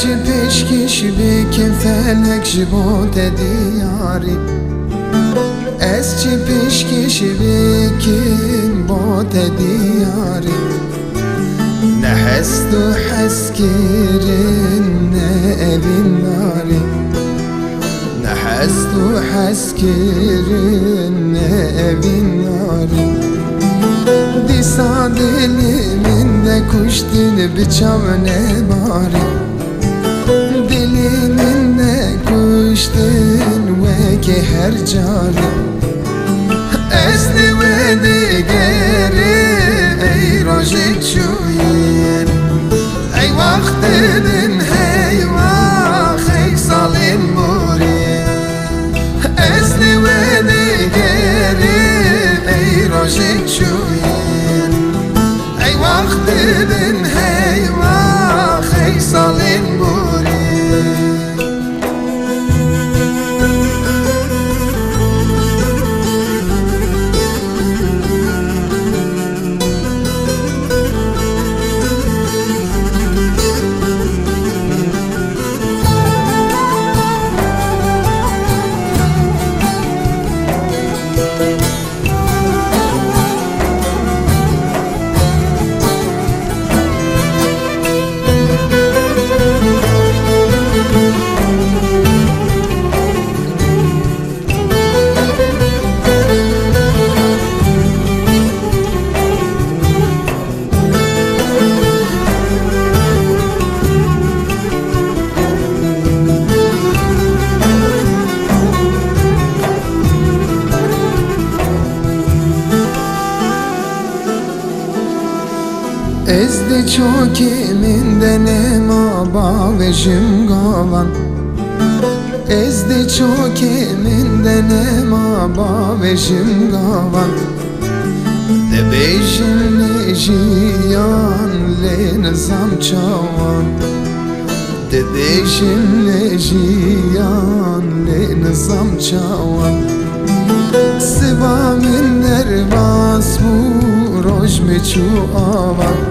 چی پیشکش بکن فلک جبوت دیاری از چی پیشکش بکن بوت دیاری نه حست و حس کرن نه اوین ناری نه حست و حس کرن نه اوین ناری دیسا دلی من ده کشتن بچاونه باری دلی من ده کشتن وکی هر جاری اسنی و دیگری ای روژی چوین ای وقت دن هی وقت ای سالین موری اسنی و دیگری ای روژی چوین ای وقت دن هی وقت ای سالین موری از ده چوکی من ده ما باوشم گوان از ده چوکی من ده ما باوشم گوان ده بیشم نجیان لی نظام چوان ده بیشم نجیان لی نظام چوان سبا من در باس بو روش می چو آوان